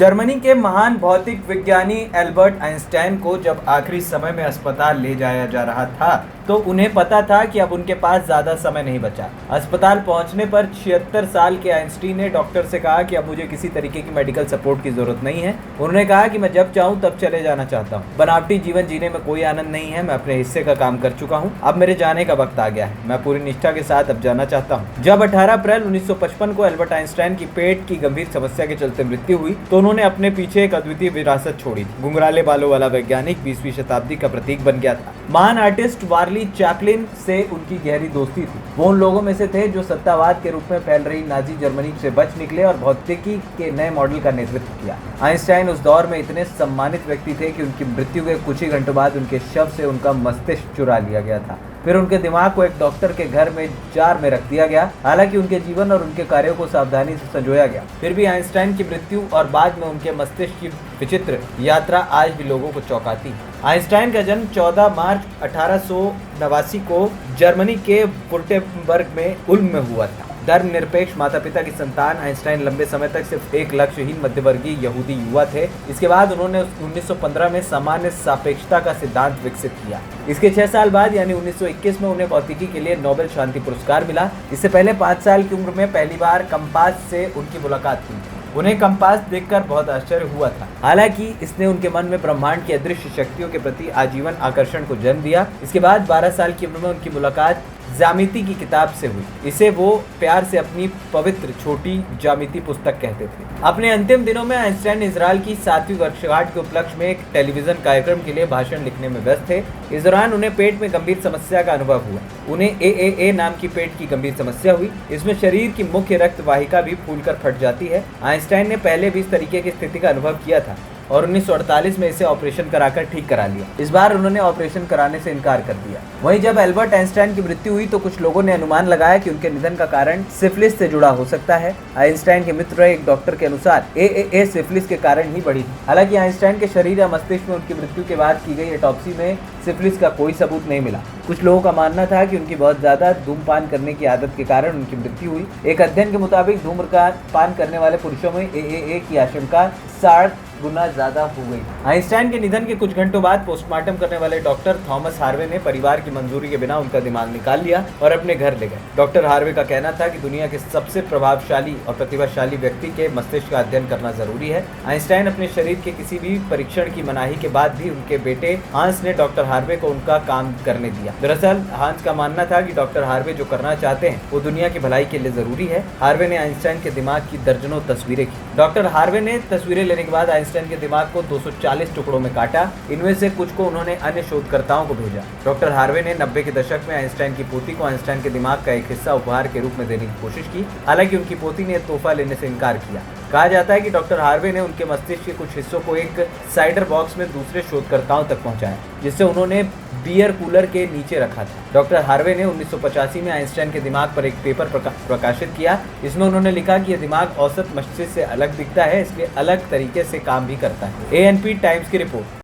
Germany के महान भौतिक विज्ञानी एल्बर्ट आइंस्टाइन को जब आखिरी समय में अस्पताल ले जाया जा रहा था तो उन्हें पता था कि अब उनके पास ज्यादा समय नहीं बचा। अस्पताल पहुंचने पर 76 साल के आइंस्टीन ने डॉक्टर से कहा कि अब मुझे किसी तरीके की मेडिकल सपोर्ट की जरूरत नहीं है। उन्होंने कहा कि मैं जब चाहूं तब चले जाना चाहता हूं। बनावटी जीवन जीने में कोई आनंद नहीं है। मैं अपने हिस्से का काम कर चुका हूं। अब मेरे जाने का वक्त आ गया है। मैं पूरी निष्ठा के साथ अब जाना चाहता हूं। जब 18 अप्रैल 1955 को एल्बर्ट आइंस्टाइन की पेट की गंभीर समस्या के चलते मृत्यु हुई तो उन्होंने अपने पीछे एक अद्वितीय विरासत छोड़ी थी। घुंघराले बालों वाला वैज्ञानिक 20वीं शताब्दी का प्रतीक बन गया था। महान आर्टिस्ट वार्ली चैपलिन से उनकी गहरी दोस्ती थी। वो उन लोगों में से थे जो सत्तावाद के रूप में फैल रही नाजी जर्मनी से बच निकले और भौतिकी के नए मॉडल का नेतृत्व किया। आइंस्टाइन उस दौर में इतने सम्मानित व्यक्ति थे कि उनकी मृत्यु के कुछ ही घंटों बाद उनके शव से उनका मस्तिष्क चुरा लिया गया था। फिर उनके दिमाग को एक डॉक्टर के घर में जार में रख दिया गया। हालांकि उनके जीवन और उनके कार्यों को सावधानी से संजोया गया, फिर भी आइंस्टाइन की मृत्यु और बाद में उनके मस्तिष्क की विचित्र यात्रा आज भी लोगों को चौंकाती है। आइंस्टाइन का जन्म 14 मार्च 1889 को जर्मनी के वुर्टेम्बर्ग में उल्म में हुआ था। धर्मनिरपेक्ष माता पिता की संतान आइंस्टाइन लंबे समय तक सिर्फ एक लक्ष्यहीन मध्यवर्गीय यहूदी युवा थे। इसके बाद उन्होंने 1915 में सामान्य सापेक्षता का सिद्धांत विकसित किया। इसके 6 साल बाद यानी 1921 में उन्हें भौतिकी के लिए नोबेल शांति पुरस्कार मिला। इससे पहले 5 साल की उम्र में पहली बार कंपास से उनकी मुलाकात हुई। उन्हें कंपास देखकर बहुत आश्चर्य हुआ था। हालांकि इसने उनके मन में ब्रह्मांड की अदृश्य शक्तियों के प्रति आजीवन आकर्षण को जन्म दिया। इसके बाद 12 साल की उम्र में उनकी मुलाकात ज्यामिति की किताब से हुई। इसे वो प्यार से अपनी पवित्र छोटी ज्यामिति पुस्तक कहते थे। अपने अंतिम दिनों में आइंस्टाइन इजरायल की 7वीं वर्षगांठ के उपलक्ष्य में एक टेलीविजन कार्यक्रम के लिए भाषण लिखने में व्यस्त थे। इस दौरान उन्हें पेट में गंभीर समस्या का अनुभव हुआ। उन्हें AAA नाम की पेट की गंभीर समस्या हुई। इसमें शरीर की मुख्य रक्त वाहिका भी फूलकर फट जाती है। आइंस्टाइन ने पहले भी इस तरीके की स्थिति का अनुभव किया था और 1948 में इसे ऑपरेशन कराकर ठीक करा लिया। इस बार उन्होंने ऑपरेशन कराने से इनकार कर दिया। वहीं जब एल्बर्ट आइंस्टाइन की मृत्यु हुई तो कुछ लोगों ने अनुमान लगाया कि उनके निधन का कारण सिफिलिस से जुड़ा हो सकता है। आइंस्टाइन के मित्र एक डॉक्टर के अनुसार AAA सिफिलिस के कारण ही बढ़ी थी। हालांकि आइंस्टाइन के शरीर या मस्तिष्क में उनकी मृत्यु के बाद की गई ऑटोप्सी में सिफिलिस का कोई सबूत नहीं मिला। कुछ लोगों का मानना था कि उनकी बहुत ज्यादा धूम्रपान करने की आदत के कारण उनकी मृत्यु हुई। एक अध्ययन के मुताबिक धूम्रपान करने वाले पुरुषों में AAA की आशंका 60 गुना ज्यादा हो गई। आइंस्टाइन के निधन के कुछ घंटों बाद पोस्टमार्टम करने वाले डॉक्टर थॉमस हार्वे ने परिवार की मंजूरी के बिना उनका दिमाग निकाल लिया और अपने घर ले गए। डॉक्टर हार्वे का कहना था कि दुनिया के सबसे प्रभावशाली और प्रतिभाशाली व्यक्ति के मस्तिष्क का अध्ययन करना जरूरी है। आइंस्टाइन अपने शरीर के किसी भी परीक्षण की मनाही के बाद भी उनके बेटे हांस ने डॉक्टर हार्वे को उनका काम करने दिया। दरअसल हांस का मानना था कि डॉक्टर हार्वे जो करना चाहते हैं वो दुनिया की भलाई के लिए जरूरी है। हार्वे ने आइंस्टाइन के दिमाग की दर्जनों तस्वीरें की। डॉक्टर हार्वे ने तस्वीरें लेने के बाद आइंस्टाइन के दिमाग को 240 टुकड़ों में काटा। इनमें से कुछ को उन्होंने अन्य शोधकर्ताओं को भेजा। डॉक्टर हार्वे ने 90 के दशक में आइंस्टाइन की पोती को आइंस्टाइन के दिमाग का एक हिस्सा उपहार के रूप में देने की कोशिश की। हालांकि उनकी पोती ने तोहफा लेने से इनकार किया। कहा जाता है कि डॉक्टर हार्वे ने उनके मस्तिष्क के कुछ हिस्सों को एक साइडर बॉक्स में दूसरे शोधकर्ताओं तक पहुंचाया, जिससे उन्होंने बियर कूलर के नीचे रखा था। डॉक्टर हार्वे ने 1985 में आइंस्टाइन के दिमाग पर एक पेपर प्रकाशित किया। इसमें उन्होंने लिखा कि यह दिमाग औसत मस्तिष्क से अलग दिखता है, इसलिए अलग तरीके से काम भी करता है। ANP टाइम्स की रिपोर्ट।